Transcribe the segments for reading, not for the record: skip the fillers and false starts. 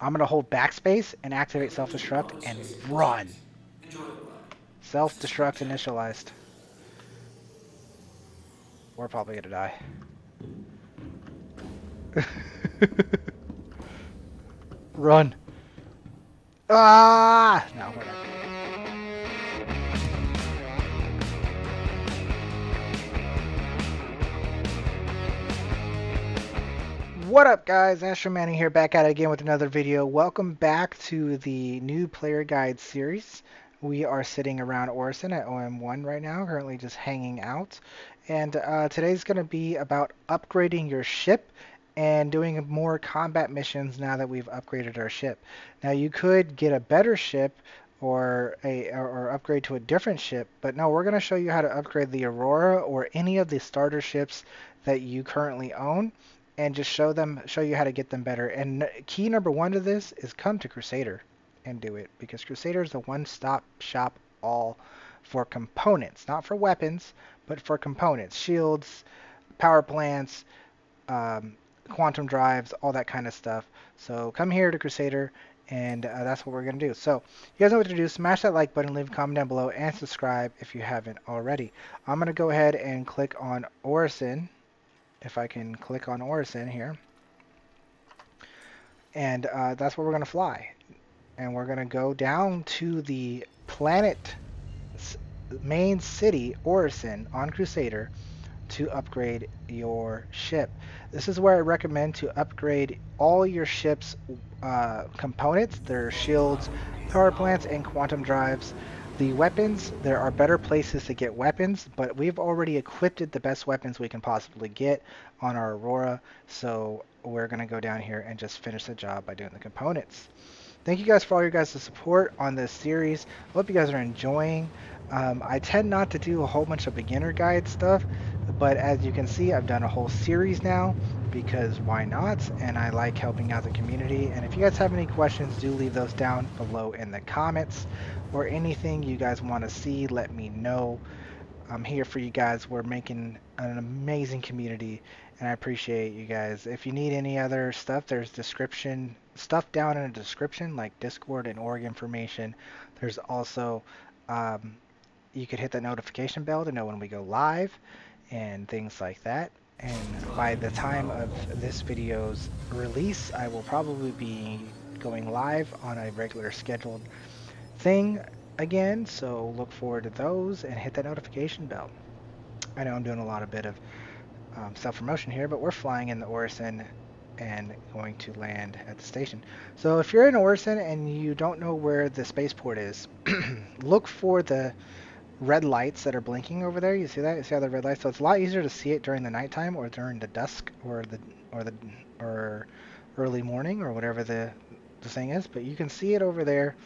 I'm gonna hold backspace and activate self-destruct and run. Self-destruct initialized. We're probably gonna die. Run. Ah! No, we're not. What up, guys? Astro Manning here, back at it again with another video. Welcome back to the new player guide series. We are sitting around Orison at OM1 right now, currently just hanging out. And today's going to be about upgrading your ship and doing more combat missions now that we've upgraded our ship. Now, you could get a better ship or upgrade to a different ship, but no, we're going to show you how to upgrade the Aurora or any of the starter ships that you currently own, and just show you how to get them better. And key number one to this is come to Crusader and do it, because Crusader is the one-stop shop all for components, not for weapons, but for components, shields, power plants, um, quantum drives, all that kind of stuff. So come here to Crusader, and that's what we're going to do. So you guys know what to do. Smash that like button, leave a comment down below, and subscribe if you haven't already. I'm going to go ahead and click on Orison. If I can click on Orison here. And that's where we're going to fly. And we're going to go down to the planet main city, Orison, on Crusader, to upgrade your ship. This is where I recommend to upgrade all your ship's components, their shields, power plants, and quantum drives. The weapons, there are better places to get weapons, but we've already equipped the best weapons we can possibly get on our Aurora, so we're going to go down here and just finish the job by doing the components. Thank you guys for all your guys' support on this series. Hope you guys are enjoying. I tend not to do a whole bunch of beginner guide stuff, but as you can see, I've done a whole series now, because why not? And I like helping out the community. And if you guys have any questions, do leave those down below in the comments, or anything you guys want to see, let me know. I'm here for you guys. We're making an amazing community, and I appreciate you guys. If you need any other stuff, there's description stuff down in the description, like Discord and org information. There's also um, you could hit the notification bell to know when we go live and things like that. And by the time of this video's release, I will probably be going live on a regular scheduled thing again, so look forward to those and hit that notification bell. I know I'm doing a lot of bit of self-promotion here, but we're flying in the Orison and going to land at the station. So if you're in Orison and you don't know where the spaceport is, look for the red lights that are blinking over there. You see that? You see how the red lights? So it's a lot easier to see it during the nighttime or during the dusk or early morning or whatever the thing is. But you can see it over there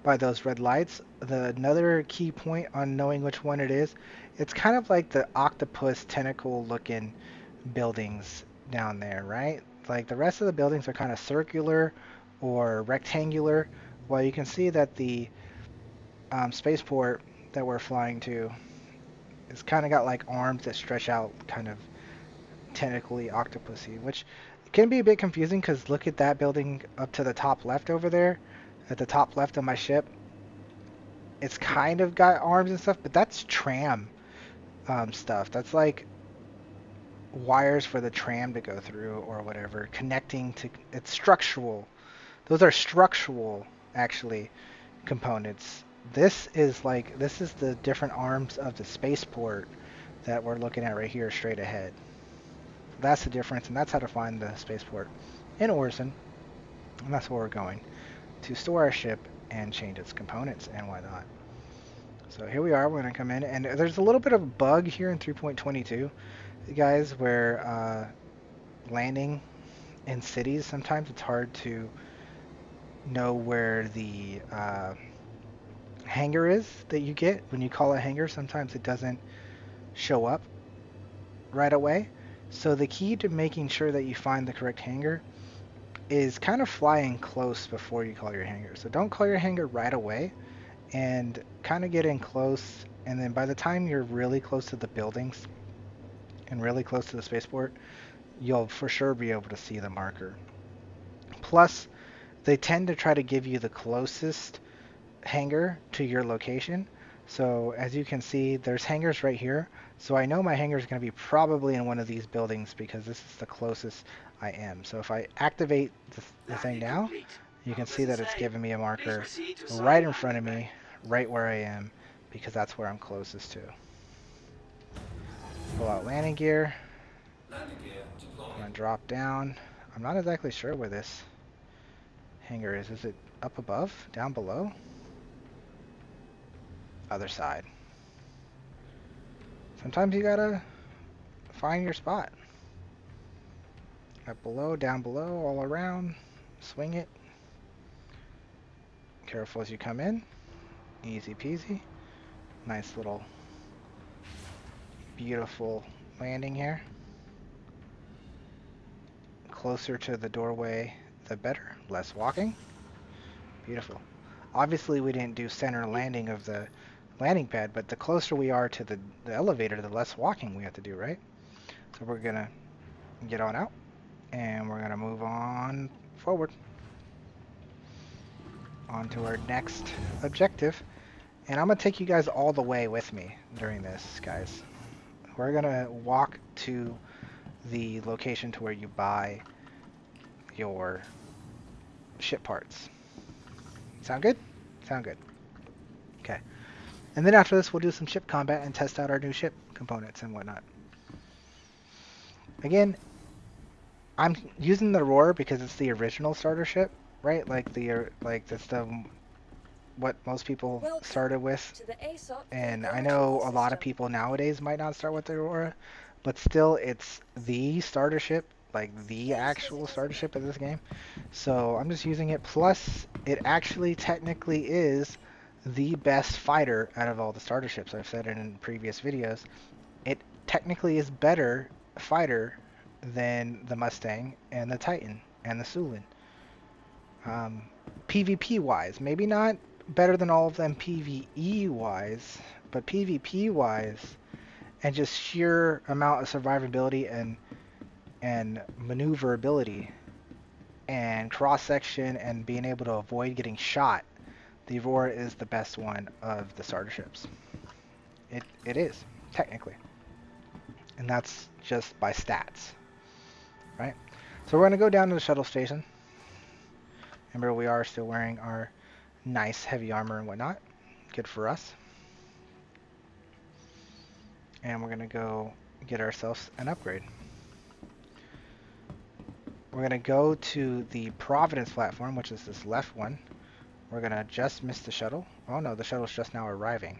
by those red lights. Another key point on knowing which one it is, it's kind of like the octopus tentacle looking buildings down there, right? Like the rest of the buildings are kind of circular or rectangular, while you can see that the spaceport that we're flying to is kind of got like arms that stretch out, kind of tentacly octopusy, which can be a bit confusing because look at that building up to the top left over there, at the top left of my ship. It's kind of got arms and stuff, but that's tram stuff. That's like wires for the tram to go through or whatever, connecting to, it's structural. Those are structural, actually, components. This is the different arms of the spaceport that we're looking at right here straight ahead. That's the difference, and that's how to find the spaceport in Orison. And that's where we're going to store our ship and change its components and whatnot. So here we are. We're going to come in, and there's a little bit of a bug here in 3.22, guys, where landing in cities, sometimes it's hard to know where the hangar is that you get when you call a hangar. Sometimes it doesn't show up right away. So the key to making sure that you find the correct hangar is kind of flying close before you call your hangar. So don't call your hangar right away, and kind of get in close, and then by the time you're really close to the buildings and really close to the spaceport, you'll for sure be able to see the marker. Plus, they tend to try to give you the closest hangar to your location. So as you can see, there's hangars right here. So I know my hangar is going to be probably in one of these buildings because this is the closest I am. So if I activate the thing now, you can see that it's giving me a marker right in front of me, right where I am, because that's where I'm closest to. Pull out landing gear. I'm going to drop down. I'm not exactly sure where this hangar is. Is it up above? Down below? Other side. Sometimes you gotta find your spot. Up below, down below, all around. Swing it. Careful as you come in. Easy peasy. Nice little beautiful landing here. Closer to the doorway, the better. Less walking. Beautiful. Obviously, we didn't do center landing of the landing pad, but the closer we are to the elevator, the less walking we have to do, right? So we're going to get on out, and we're going to move on forward. On to our next objective. And I'm going to take you guys all the way with me during this, guys. We're going to walk to the location to where you buy your ship parts. Sound good? Sound good. Okay. And then after this, we'll do some ship combat and test out our new ship components and whatnot. Again, I'm using the Aurora because it's the original starter ship, right? Like that's the what most people started with. And I know a lot of people nowadays might not start with the Aurora, but still it's the starter ship, like the actual starter ship of this game. So I'm just using it. Plus, it actually technically is the best fighter out of all the starter ships. I've said it in previous videos. It technically is better fighter than the Mustang and the Titan and the Sulin. PvP wise, maybe not better than all of them PvE wise, but PvP wise and just sheer amount of survivability and maneuverability and cross section and being able to avoid getting shot, the Aurora is the best one of the starter ships. It is, technically. And that's just by stats. Right? So we're going to go down to the shuttle station. Remember, we are still wearing our nice heavy armor and whatnot. Good for us. And we're going to go get ourselves an upgrade. We're going to go to the Providence platform, which is this left one. We're going to just miss the shuttle. Oh no, the shuttle's just now arriving.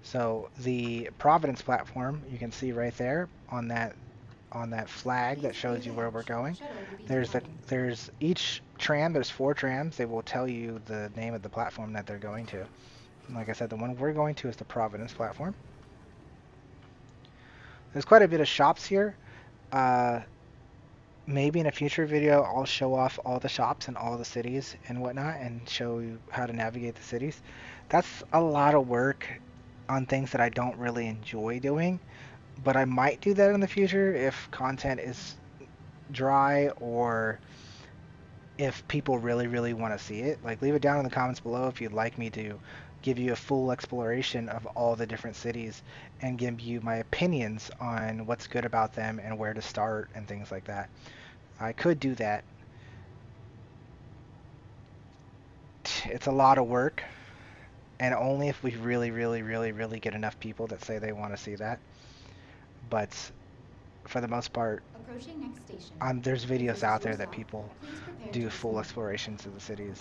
So the Providence platform, you can see right there on that flag that shows you where we're going. There's each tram, there's 4 trams. They will tell you the name of the platform that they're going to. And like I said, the one we're going to is the Providence platform. There's quite a bit of shops here. Maybe in a future video I'll show off all the shops in all the cities and whatnot and show you how to navigate the cities. That's a lot of work on things that I don't really enjoy doing, but I might do that in the future if content is dry or if people really want to see it. Like, leave it down in the comments below if you'd like me to give you a full exploration of all the different cities and give you my opinions on what's good about them and where to start and things like that. I could do that. It's a lot of work, and only if we really get enough people that say they want to see that. But for the most part, there's videos out there that people do full explorations of the cities.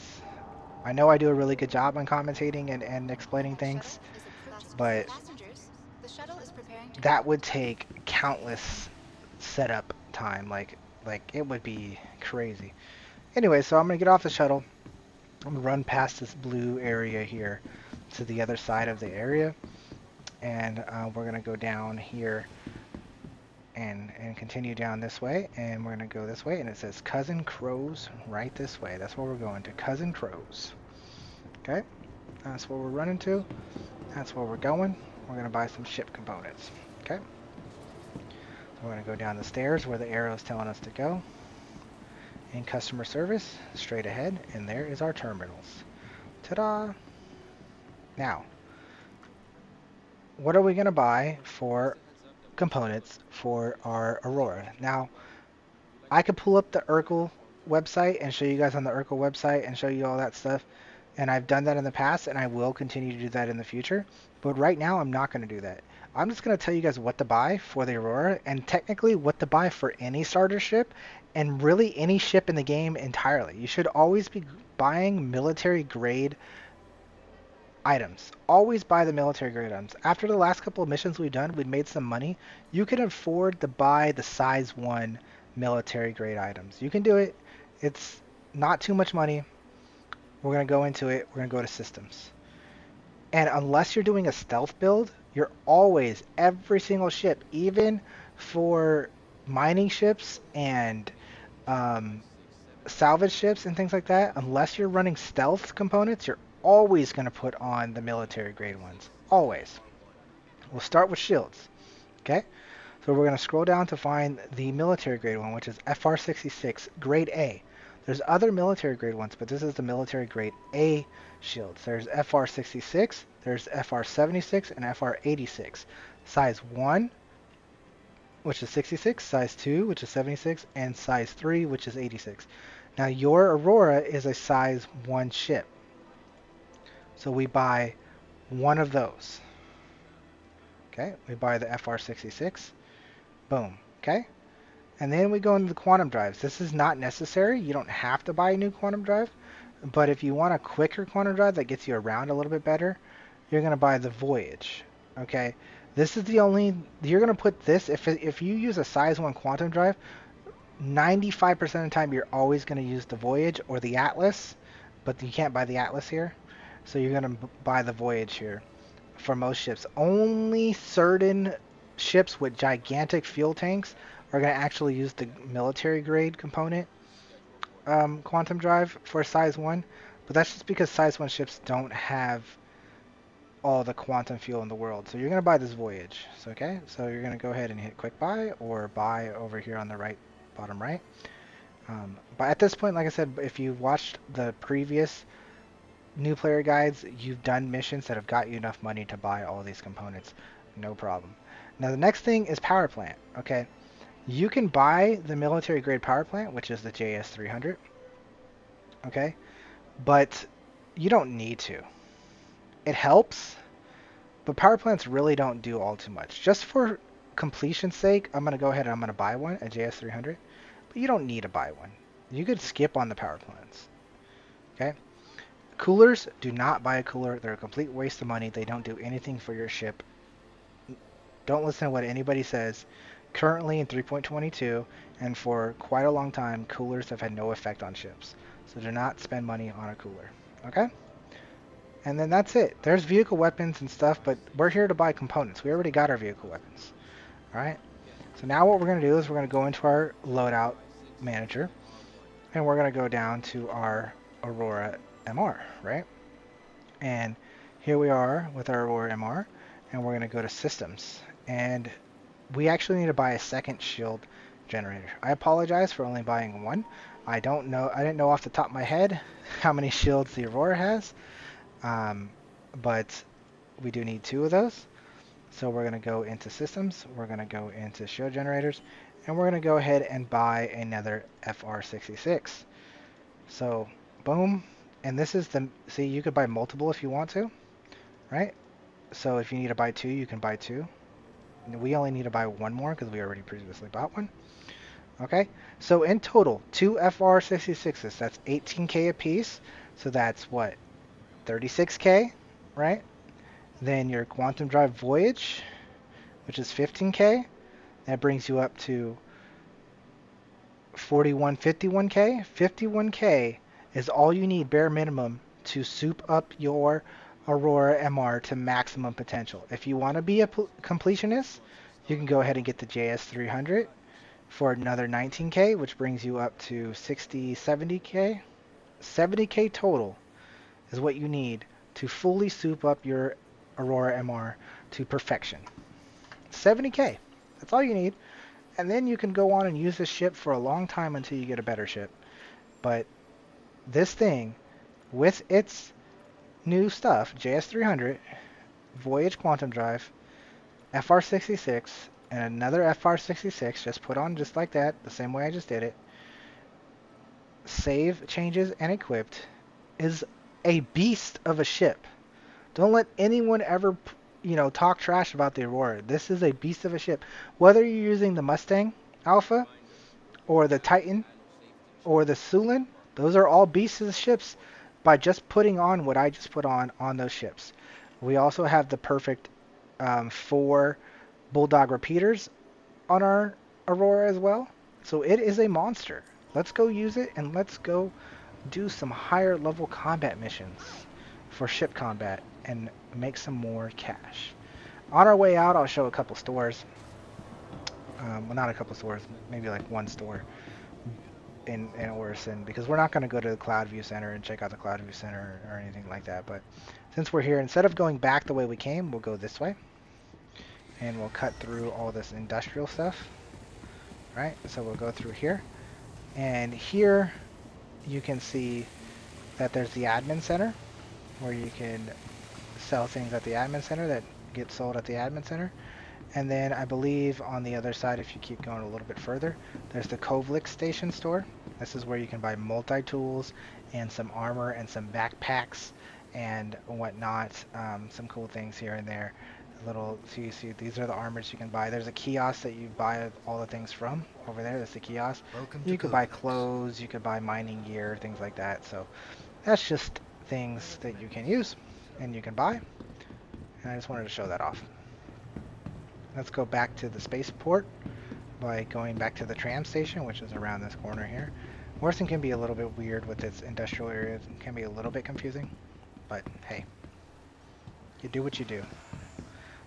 I know I do a really good job on commentating and explaining things, but that would take countless setup time. Like it would be crazy. Anyway, so I'm gonna get off the shuttle. I'm gonna run past this blue area here to the other side of the area, and we're gonna go down here and continue down this way, and we're gonna go this way, and it says Cousin Crow's right this way. That's where we're going to, Cousin Crow's. Okay, that's where we're running to. That's where we're going. We're gonna buy some ship components. Okay, so we're gonna go down the stairs where the arrow is telling us to go, in customer service, straight ahead, and there is our terminals. Ta-da! Now, what are we going to buy for components for our Aurora? Now, I could pull up the Urkel website and show you guys on the Urkel website and show you all that stuff. And I've done that in the past, and I will continue to do that in the future. But right now, I'm not going to do that. I'm just going to tell you guys what to buy for the Aurora, and technically what to buy for any starter ship, and really any ship in the game entirely. You should always be buying military grade items. Always buy the military grade items. After the last couple of missions we've done, we've made some money. You can afford to buy the size 1 military grade items. You can do it. It's not too much money. We're going to go into it. We're going to go to systems. And unless you're doing a stealth build, you're always, every single ship, even for mining ships and salvage ships and things like that, unless you're running stealth components, you're always going to put on the military grade ones. Always. We'll start with shields. Okay? So we're going to scroll down to find the military grade one, which is FR66 grade A. There's other military grade ones, but this is the military grade A shields. There's FR66, there's FR76, and FR86. Size 1, which is 66, size 2, which is 76, and size 3, which is 86. Now your Aurora is a size 1 ship. So we buy one of those. Okay, we buy the FR66. Boom. Okay, and then we go into the quantum drives. This is not necessary. You don't have to buy a new quantum drive. But if you want a quicker quantum drive that gets you around a little bit better, you're going to buy the Voyage. Okay, this is the only, you're going to put this, if you use a size 1 quantum drive, 95% of the time you're always going to use the Voyage or the Atlas, but you can't buy the Atlas here. So you're going to buy the Voyage here for most ships. Only certain ships with gigantic fuel tanks are going to actually use the military grade component quantum drive for size 1, but that's just because size 1 ships don't have all the quantum fuel in the world. So you're going to buy this Voyage. So, okay, so you're going to go ahead and hit quick buy or buy over here on the right, bottom right. But at this point, like I said, if you watched the previous new player guides, you've done missions that have got you enough money to buy all these components. No problem. Now the next thing is power plant. Okay, you can buy the military grade power plant, which is the JS300. Okay, but you don't need to. It helps, but power plants really don't do all too much. Just for completion's sake, I'm going to go ahead and I'm going to buy one, a JS300, but you don't need to buy one. You could skip on the power plants. Okay, coolers, do not buy a cooler. They're a complete waste of money. They don't do anything for your ship. Don't listen to what anybody says. Currently in 3.22 and for quite a long time, coolers have had no effect on ships. So do not spend money on a cooler. Okay? And then that's it. There's vehicle weapons and stuff, but we're here to buy components. We already got our vehicle weapons. Alright? So now what we're going to do is we're going to go into our loadout manager, and we're going to go down to our Aurora MR, right? And here we are with our Aurora MR, and we're going to go to systems. And we actually need to buy a second shield generator. I apologize for only buying one. I didn't know off the top of my head how many shields the Aurora has, but we do need 2 of those. So we're going to go into systems, we're going to go into shield generators, and we're going to go ahead and buy another FR66. So boom, and this is the, see, you could buy multiple if you want to, right? So if you need to buy 2, you can buy 2. We only need to buy 1 more because we already previously bought one. Okay, so in total, 2 FR66s, that's 18K a piece. So that's what, 36K, right? Then your Quantum Drive Voyage, which is 15K. That brings you up to 51K. 51K is all you need, bare minimum, to soup up your Aurora MR to maximum potential. If you want to be a completionist, you can go ahead and get the JS300 for another 19K, which brings you up to 70K. 70K total is what you need to fully soup up your Aurora MR to perfection. 70K. That's all you need. And then you can go on and use this ship for a long time until you get a better ship. But this thing, with its new stuff, JS300, Voyage Quantum Drive, FR66, and another FR66, just put on just like that, the same way I just did it, save changes and equipped, is a beast of a ship. Don't let anyone ever, talk trash about the Aurora. This is a beast of a ship. Whether you're using the Mustang Alpha or the Titan or the Sulin, those are all beasts of ships by just putting on what I just put on those ships. We also have the perfect 4 Bulldog repeaters on our Aurora as well. So it is a monster. Let's go use it and let's go do some higher level combat missions for ship combat and make some more cash. On our way out, I'll show a couple stores. Well, not a couple stores, maybe like one store in Orison, because we're not going to go to the Cloud View Center and check out the Cloud View Center or anything like that. But since we're here, instead of going back the way we came, we'll go this way. And we'll cut through all this industrial stuff. Right? So we'll go through here. And here you can see that there's the admin center, where you can sell things at the admin center that get sold at the admin center. And then I believe on the other side, if you keep going a little bit further, there's the Kovlik station store. This is where you can buy multi-tools and some armor and some backpacks and whatnot. Some cool things here and there. So you see, these are the armors you can buy. There's a kiosk that you buy all the things from over there. That's the kiosk. You could buy clothes, you could buy mining gear, things like that. So that's just things that you can use and you can buy. And I just wanted to show that off. Let's go back to the spaceport by going back to the tram station, which is around this corner here. Orison can be a little bit weird with its industrial areas. It can be a little bit confusing, but hey, you do what you do.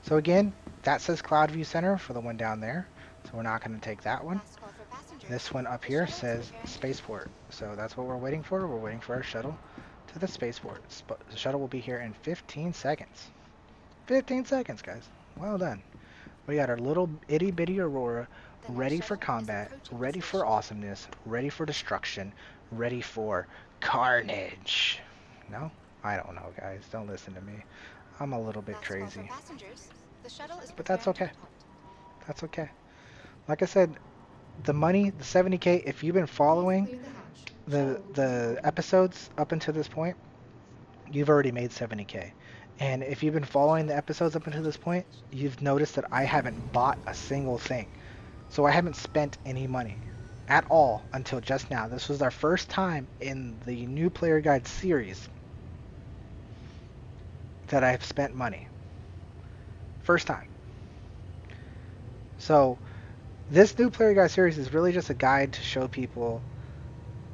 So again, that says Cloud View Center for the one down there, so we're not going to take that one. This one up here says Spaceport, so that's what we're waiting for. We're waiting for our shuttle to the Spaceport. The shuttle will be here in 15 seconds. 15 seconds, guys. Well done. We got our little itty bitty Aurora ready for combat, ready for awesomeness, ready for destruction, ready for carnage. No? I don't know, guys. Don't listen to me. I'm a little bit crazy. But that's okay. That's okay. Like I said, the money, the 70K, if you've been following the episodes up until this point, you've already made 70K. And if you've been following the episodes up until this point, you've noticed that I haven't bought a single thing. So I haven't spent any money at all until just now. This was our first time in the New Player Guide series that I've spent money. First time. So this New Player Guide series is really just a guide to show people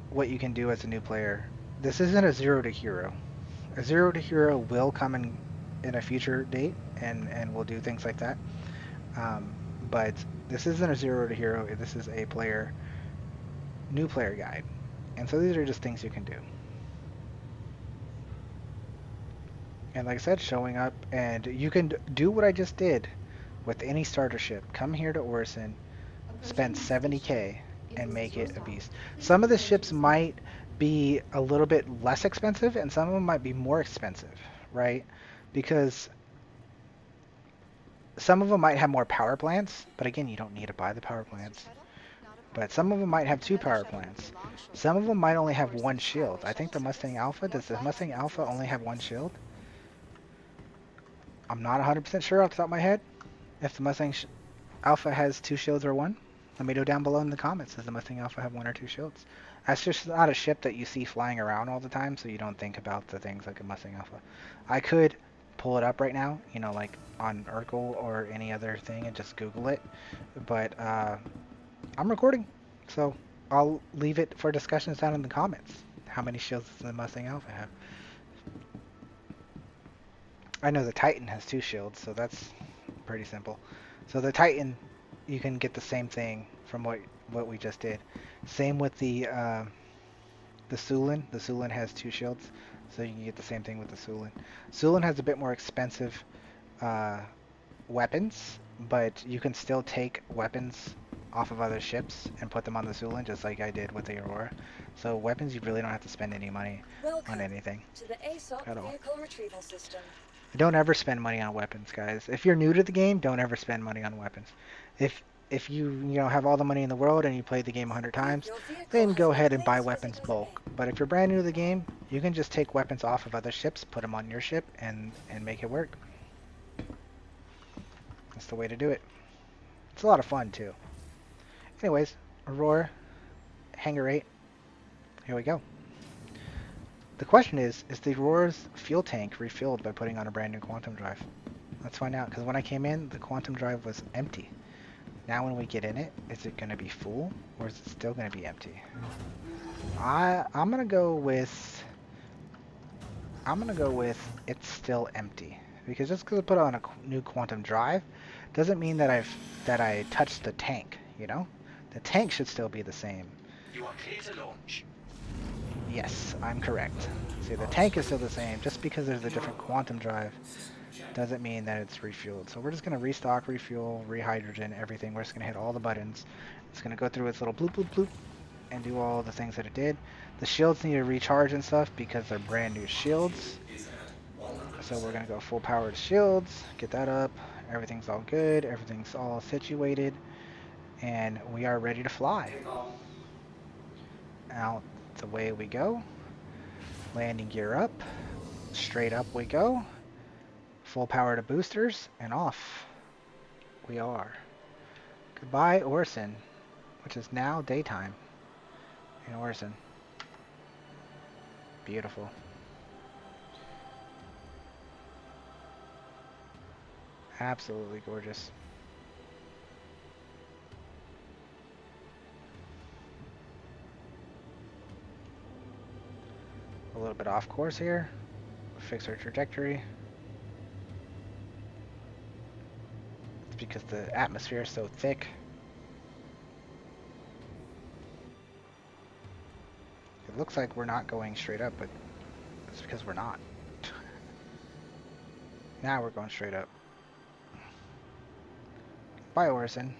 what you can do as a new player. This isn't a zero to hero. A zero to hero will come in a future date, and we'll do things like that. But this isn't a zero to hero. This is a new player guide. And so these are just things you can do. And like I said, showing up, and you can do what I just did with any starter ship. Come here to Orison, spend 70K, and make it a beast. Some of the ships might be a little bit less expensive, and some of them might be more expensive, right? Because some of them might have more power plants, but again, you don't need to buy the power plants. But some of them might have 2 power plants. Some of them might only have 1 shield. I think the Mustang Alpha, does the Mustang Alpha only have 1 shield? I'm not 100% sure off the top of my head if the Mustang Alpha has 2 shields or 1. Let me know down below in the comments. Does the Mustang Alpha have 1 or 2 shields? That's just not a ship that you see flying around all the time, so you don't think about the things like a Mustang Alpha. I could pull it up right now, like on Urkel or any other thing and just Google it, but I'm recording, so I'll leave it for discussions down in the comments. How many shields does the Mustang Alpha have? I know the Titan has 2 shields, so that's pretty simple. So the Titan, you can get the same thing from what we just did. Same with the Sulin. The Sulin has 2 shields, so you can get the same thing with the Sulin. Sulin has a bit more expensive weapons, but you can still take weapons off of other ships and put them on the Zulin, just like I did with the Aurora. So weapons, you really don't have to spend any money on anything to the ASOC at all. vehicle retrieval system. Don't ever spend money on weapons, guys. If you're new to the game, don't ever spend money on weapons. If you have all the money in the world and you played the game 100 times, then go ahead and buy weapons bulk. But if you're brand new to the game, you can just take weapons off of other ships, put them on your ship, and make it work. That's the way to do it. It's a lot of fun, too. Anyways, Aurora, Hangar 8, here we go. The question is the Aurora's fuel tank refilled by putting on a brand new quantum drive? Let's find out, because when I came in, the quantum drive was empty. Now when we get in it, is it going to be full, or is it still going to be empty? I'm going to go with it's still empty. Because just because I put on a new quantum drive doesn't mean that I touched the tank, you know? The tank should still be the same. You are clear to launch. Yes, I'm correct. See, the tank is still the same. Just because there's a different quantum drive doesn't mean that it's refueled. So we're just going to restock, refuel, rehydrogen, everything. We're just going to hit all the buttons. It's going to go through its little bloop, bloop, bloop, and do all the things that it did. The shields need to recharge and stuff because they're brand new shields. So we're going to go full power to shields, get that up. Everything's all good. Everything's all situated. And we are ready to fly. Out the way we go. Landing gear up. Straight up we go. Full power to boosters, and off we are. Goodbye, Orison, which is now daytime in Orison. Beautiful. Absolutely gorgeous. A little bit off course here. Fix our trajectory. It's because the atmosphere is so thick. It looks like we're not going straight up, but it's because we're not. Now we're going straight up. Bye, Orison.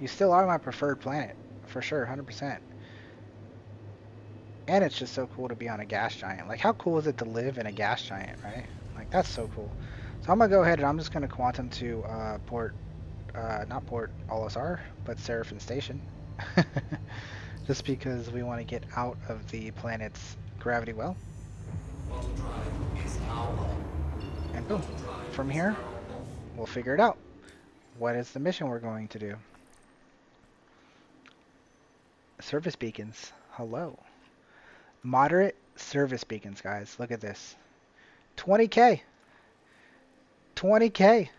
You still are my preferred planet, for sure, 100%. And it's just so cool to be on a gas giant. Like, how cool is it to live in a gas giant, right? Like, that's so cool. So I'm going to go ahead and I'm just going to quantum to not Port Olisar, but Seraphim Station. Just because we want to get out of the planet's gravity well. And boom. From here, we'll figure it out. What is the mission we're going to do? Service beacons. Hello. Moderate service beacons, guys. Look at this. 20K. 20K.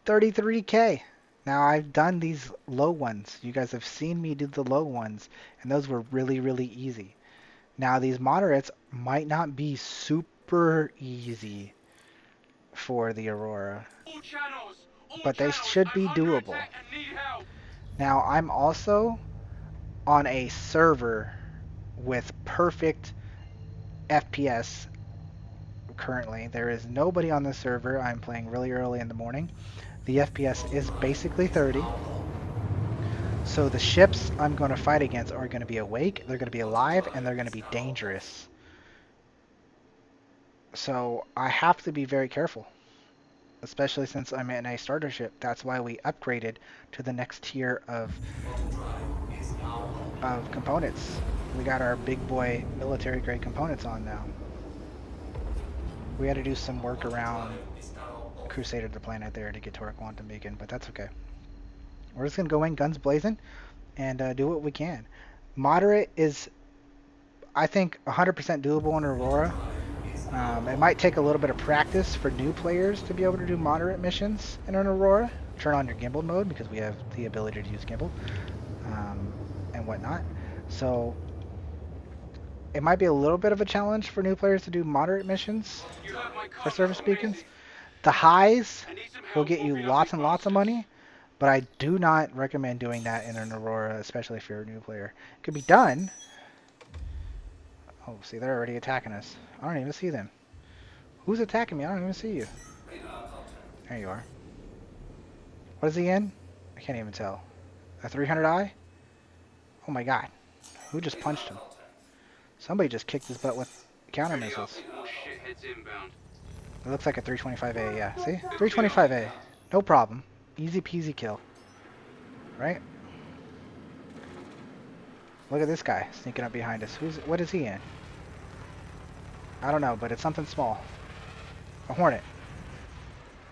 33K. Now, I've done these low ones. You guys have seen me do the low ones, and those were really, really easy. Now, these moderates might not be super easy for the Aurora, but they should be doable. Now, I'm also on a server with perfect FPS currently. There is nobody on the server. I'm playing really early in the morning. The FPS is basically 30. So the ships I'm going to fight against are going to be awake, they're going to be alive, and they're going to be dangerous. So I have to be very careful, especially since I'm in a starter ship. That's why we upgraded to the next tier of components. We got our big boy military grade components on now. We had to do some work around Crusader the planet there to get to our quantum beacon, but that's okay. We're just going to go in guns blazing and do what we can. Moderate is, I think, 100% doable in Aurora. It might take a little bit of practice for new players to be able to do moderate missions in an Aurora. Turn on your gimbal mode because we have the ability to use gimbal and whatnot. So it might be a little bit of a challenge for new players to do moderate missions for service beacons. The highs will get you lots and lots of money, but I do not recommend doing that in an Aurora, especially if you're a new player. It could be done. Oh, see, they're already attacking us. I don't even see them. Who's attacking me? I don't even see you. There you are. What is he in? I can't even tell. A 300i? Oh my god. Who just punched him? Somebody just kicked his butt with counter missiles. It looks like a 325A, yeah. See? 325A. No problem. Easy peasy kill. Right? Look at this guy sneaking up behind us. What is he in? I don't know, but it's something small. A Hornet.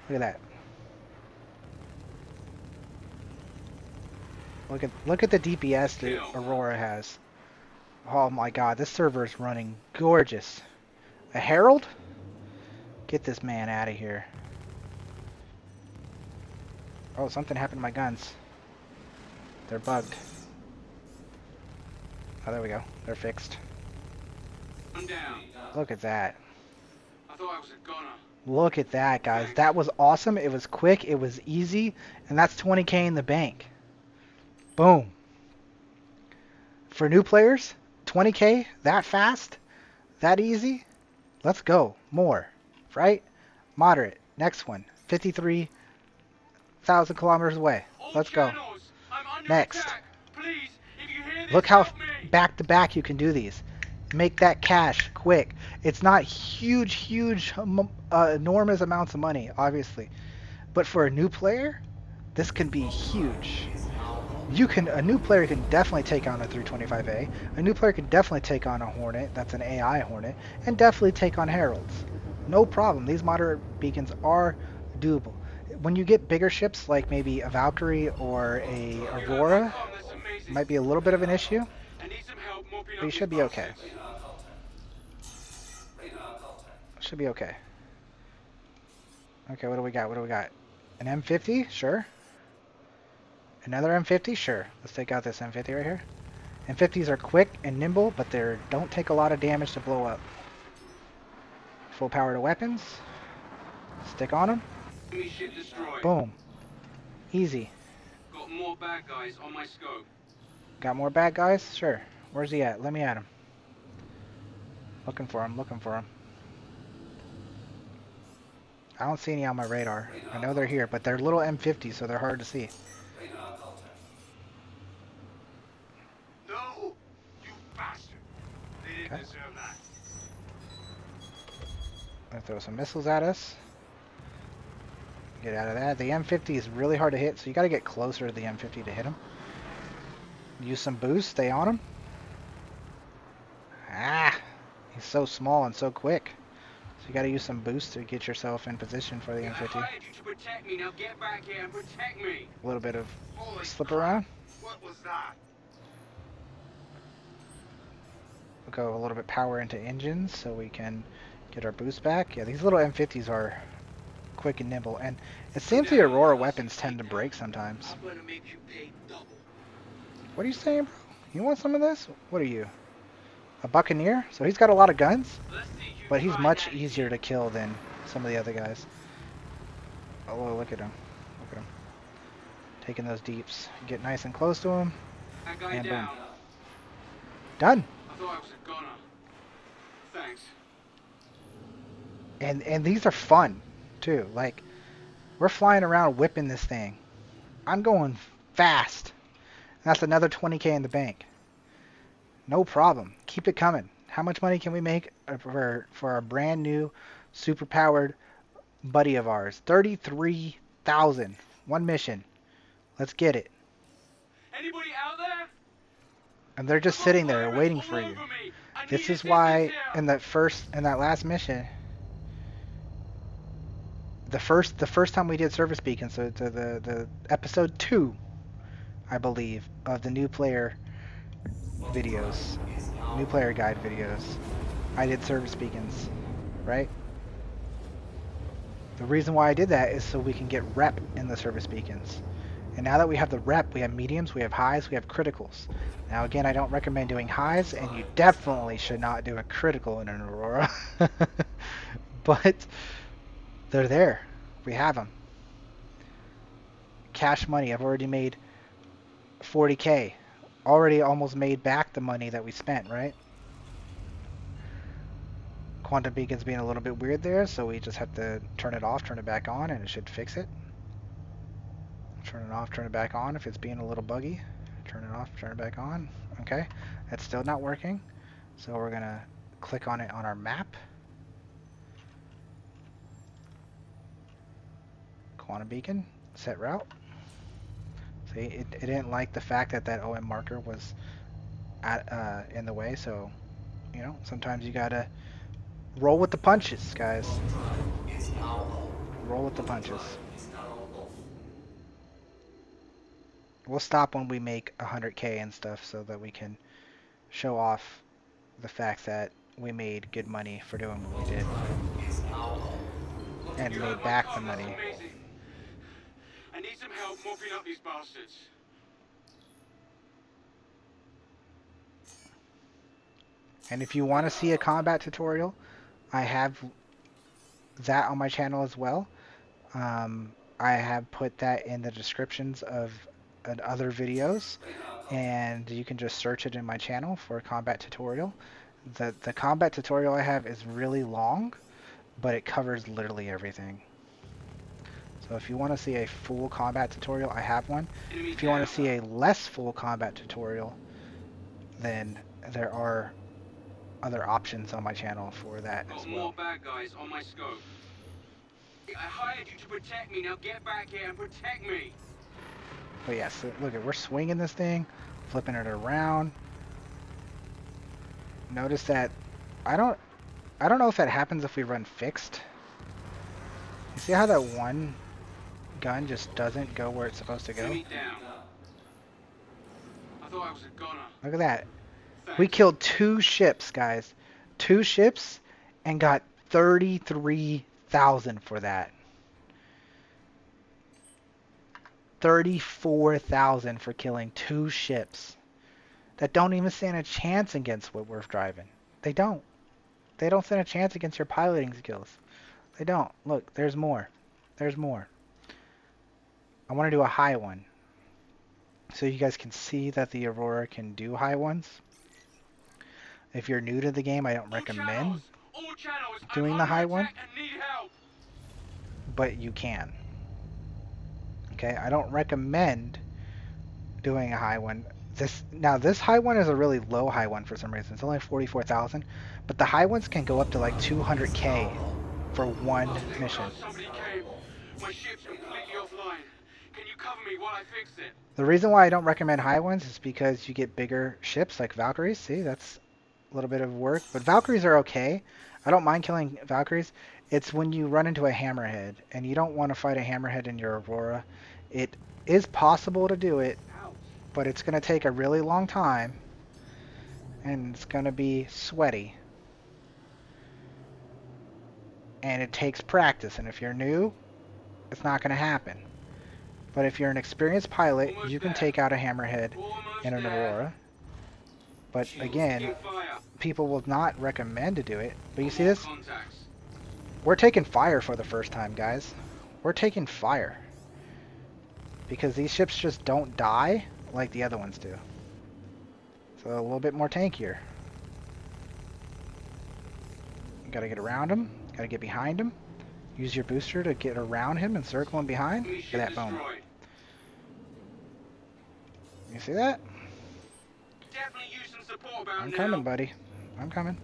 Look at that. Look at the DPS that Aurora has. Oh my god, this server is running gorgeous. A Herald? Get this man out of here. Oh, something happened to my guns. They're bugged. Oh, there we go. They're fixed. I'm down. Look at that. I thought I was a goner. Look at that, guys. That was awesome. It was quick. It was easy. And that's 20k in the bank. Boom. For new players, 20k, that fast, that easy. Let's go. More. Right? Moderate. Next one. 53,000 kilometers away. Let's go. Next. Look how back to back you can do these. Make that cash quick. It's not huge, enormous amounts of money, obviously. But for a new player, this can be huge. A new player can definitely take on a 325A. A new player can definitely take on a Hornet, that's an AI Hornet, and definitely take on Heralds. No problem. These moderate beacons are doable. When you get bigger ships, like maybe a Valkyrie or a Aurora, it might be a little bit of an issue, but you should be okay. Should be okay. Okay, what do we got? What do we got? An M50? Sure. Another M50? Sure. Let's take out this M50 right here. M50s are quick and nimble, but they don't take a lot of damage to blow up. Full power to weapons. Stick on them. Boom. Easy. Got more bad guys on my scope. Got more bad guys? Sure. Where's he at? Let me at him. Looking for him, looking for him. I don't see any on my radar. I know they're here, but they're little M50s, so they're hard to see. No, you bastard. They didn't deserve that. Let's throw some missiles at us. Get out of that. The M50 is really hard to hit, so you got to get closer to the M50 to hit him. Use some boost. Stay on him. Ah! He's so small and so quick. So you got to use some boost to get yourself in position for the M50. I hired you to protect me. Now get back here and protect me. A little bit of Holy slip crap. around. What was that? We'll go a little bit power into engines so we can get our boost back. Yeah, these little M50s are quick and nimble, and it seems the Aurora weapons tend to break sometimes. I'm gonna make you pay double. What are you saying, bro? You want some of this? What are you? A Buccaneer? So he's got a lot of guns, but he's much easier to kill than some of the other guys. Oh, look at him. Look at him. Taking those deeps. Get nice and close to him. That guy And boom. down. Done. I thought I was a goner. Thanks. And these are fun, too. Like, we're flying around whipping this thing. I'm going fast. That's another 20k in the bank. No problem. Keep it coming. How much money can we make for our brand new super powered buddy of ours? 33,000. One mission. Let's get it. Anybody out there? And they're just sitting there waiting for you. This is why in that last mission, the first time we did service beacons, so the episode 2, I believe, of the new player videos, new player guide videos, I did service beacons, right? The reason why I did that is so we can get rep in the service beacons. And now that we have the rep, we have mediums, we have highs, we have criticals. Now again, I don't recommend doing highs, and you definitely should not do a critical in an Aurora. But they're there. We have them. Cash money. I've already made 40k. Already almost made back the money that we spent, right? Quantum beacon's being a little bit weird there, so we just have to turn it off, turn it back on, and it should fix it. Turn it off, turn it back on if it's being a little buggy. Turn it off, turn it back on. Okay, that's still not working. So we're gonna click on it on our map. Quantum beacon, set route. See, it didn't like the fact that that OM marker was in the way, so, you know, sometimes you gotta roll with the punches, guys. Roll with the punches. We'll stop when we make 100K and stuff so that we can show off the fact that we made good money for doing what we did. And You made heard my back the com, that's money. amazing. I need some help mopping up these bastards. And if you want to see a combat tutorial, I have that on my channel as well. I have put that in the descriptions of other videos, and you can just search it in my channel for a combat tutorial. The combat tutorial I have is really long, but it covers literally everything. So if you want to see a full combat tutorial, I have one. If you want to see a less full combat tutorial, then there are other options on my channel for that as Got well. more bad guys on my scope. I hired you to protect me, now get back here and protect me. But yeah, so look at, we're swinging this thing, flipping it around. Notice that I don't know if that happens if we run fixed. You see how that one gun just doesn't go where it's supposed to go? Enemy down. I thought I was a goner. Look at that. Thanks. We killed 2 ships, guys. 2 ships and got 33,000 for that. 34,000 for killing 2 ships that don't even stand a chance against what we're driving. They don't. They don't stand a chance against your piloting skills. They don't. Look, there's more. There's more. I want to do a high one, so you guys can see that the Aurora can do high ones. If you're new to the game, I don't recommend All channels. doing I'm the under high one, attack and need help. but you can. Okay, I don't recommend doing a high one. This high one is a really low high one for some reason. It's only 44,000, but the high ones can go up to like 200K for one mission. Somebody came. My ship's completely offline. Can you cover me while I fix it? The reason why I don't recommend high ones is because you get bigger ships like Valkyries. See, that's a little bit of work, but Valkyries are okay. I don't mind killing Valkyries. It's when you run into a hammerhead, and you don't want to fight a hammerhead in your Aurora. It is possible to do it, but it's going to take a really long time, and it's going to be sweaty. And it takes practice, and if you're new, it's not going to happen. But if you're an experienced pilot, you can take out a hammerhead in an Aurora. But again, people will not recommend to do it. But you see this? We're taking fire for the first time, guys. We're taking fire. Because these ships just don't die like the other ones do. So a little bit more tankier. Gotta get around him. Gotta get behind him. Use your booster to get around him and circle him behind. Look at that, boom. You see that? I'm coming, buddy. I'm coming.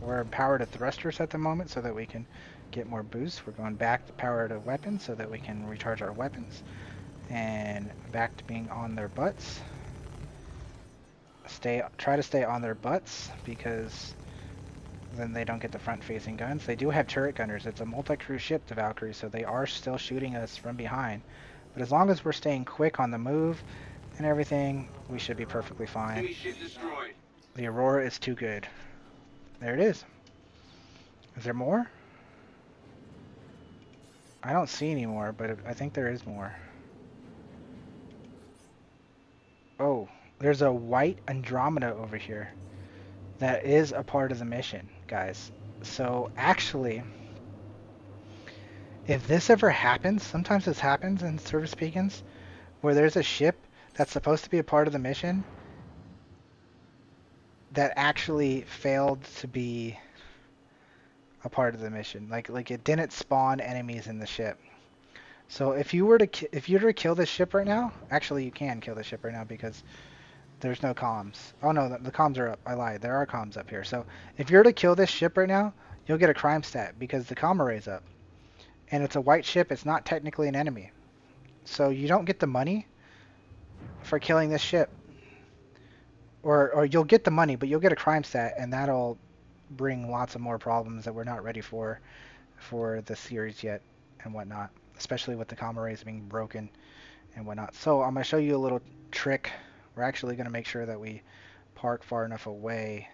We're powered to thrusters at the moment so that we can get more boost. We're going back to power to weapons so that we can recharge our weapons. And back to being on their butts. Try to stay on their butts because then they don't get the front-facing guns. They do have turret gunners. It's a multi-crew ship, the Valkyrie, so they are still shooting us from behind. But as long as we're staying quick on the move and everything, we should be perfectly fine. The Aurora is too good. There it is. Is there more? I don't see any more, but I think there is more. Oh, there's a white Andromeda over here. That is a part of the mission, guys. So actually, if this ever happens, sometimes this happens in service beacons, where there's a ship that's supposed to be a part of the mission that actually failed to be a part of the mission. Like it didn't spawn enemies in the ship. So if you were to kill this ship right now, actually you can kill the ship right now because there's no comms. Oh no, the comms are up. I lied. There are comms up here. So if you're to kill this ship right now, you'll get a crime stat because the comm array's up. And it's a white ship. It's not technically an enemy. So you don't get the money for killing this ship. Or you'll get the money, but you'll get a crime stat, and that'll bring lots of more problems that we're not ready for the series yet and whatnot. Especially with the comm arrays being broken and whatnot. So I'm going to show you a little trick. We're actually going to make sure that we park far enough away.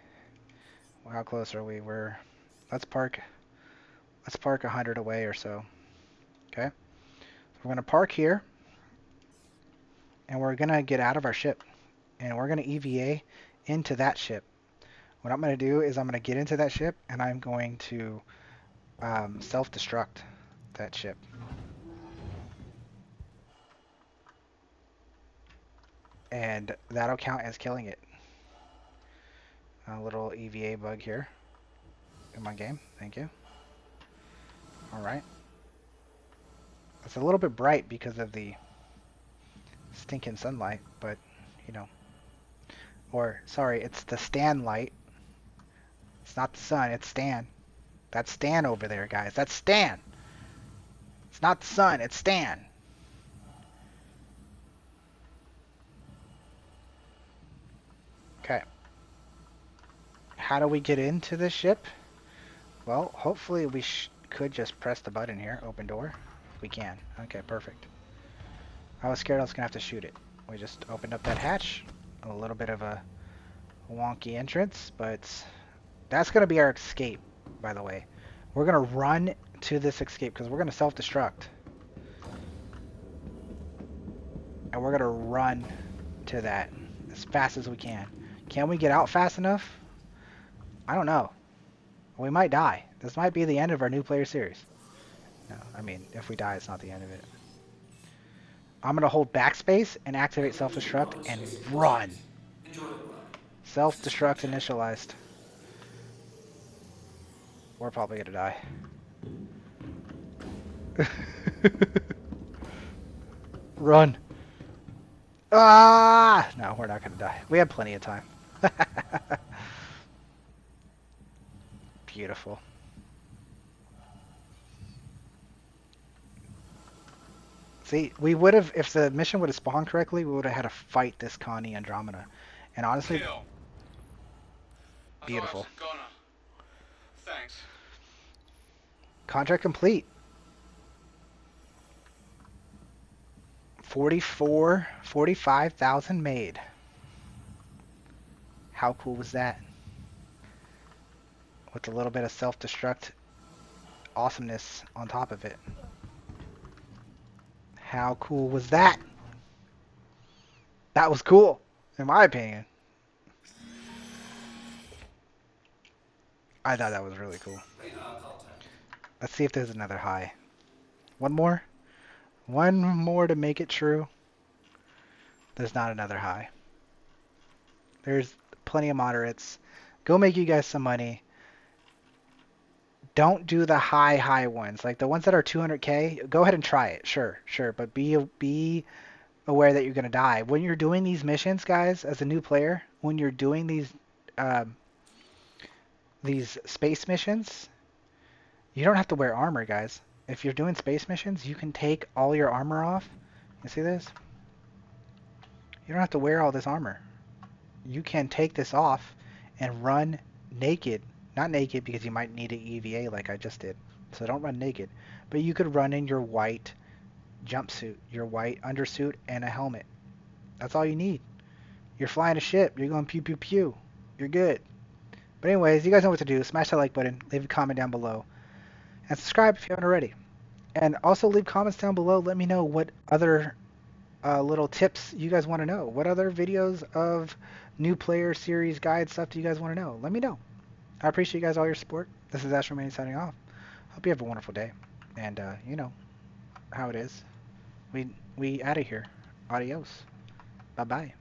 How close are we? Let's park 100 away or so. Okay? We're going to park here, and we're going to get out of our ship, and we're going to EVA into that ship. What I'm going to do is I'm going to get into that ship, and I'm going to self-destruct that ship. And that'll count as killing it. A little EVA bug here in my game. Thank you. Alright. It's a little bit bright because of the stinking sunlight, but, you know. Or, sorry, it's the Stan light. It's not the sun, it's Stan. That's Stan over there, guys. That's Stan! It's not the sun, it's Stan! Okay. How do we get into this ship? Well, hopefully we could just press the button here, open door. We can. Okay, perfect. I was scared I was going to have to shoot it. We just opened up that hatch. A little bit of a wonky entrance, but that's going to be our escape, by the way. We're going to run to this escape because we're going to self-destruct. And we're going to run to that as fast as we can. Can we get out fast enough? I don't know. We might die. This might be the end of our new player series. No, I mean, if we die, it's not the end of it. I'm going to hold backspace and activate self-destruct and run. Self-destruct initialized. We're probably going to die. Run. Ah! No, we're not going to die. We have plenty of time. Beautiful. See, we would have, if the mission would have spawned correctly, we would have had to fight this Connie Andromeda. And honestly, beautiful. Thanks. Contract complete. 45,000 made. How cool was that? With a little bit of self-destruct awesomeness on top of it. How cool was that? That was cool, in my opinion. I thought that was really cool. Let's see if there's another high. One more? One more to make it true. There's not another high. There's plenty of moderates. Go make you guys some money. Don't do the high ones. Like the ones that are 200k, go ahead and try it. Sure. But be aware that you're going to die. When you're doing these missions, guys, as a new player, when you're doing these space missions, you don't have to wear armor, guys. If you're doing space missions, you can take all your armor off. You see this? You don't have to wear all this armor. You can take this off and run naked. Not naked because you might need an EVA like I just did. So don't run naked. But you could run in your white jumpsuit, your white undersuit, and a helmet. That's all you need. You're flying a ship. You're going pew pew pew. You're good. But anyways, you guys know what to do. Smash that like button. Leave a comment down below. And subscribe if you haven't already. And also leave comments down below. Let me know what other little tips you guys want to know. What other videos of new player series guide stuff do you guys want to know? Let me know. I appreciate you guys all your support. This is Astro signing off. Hope you have a wonderful day. And you know how it is. We out of here. Adios. Bye bye.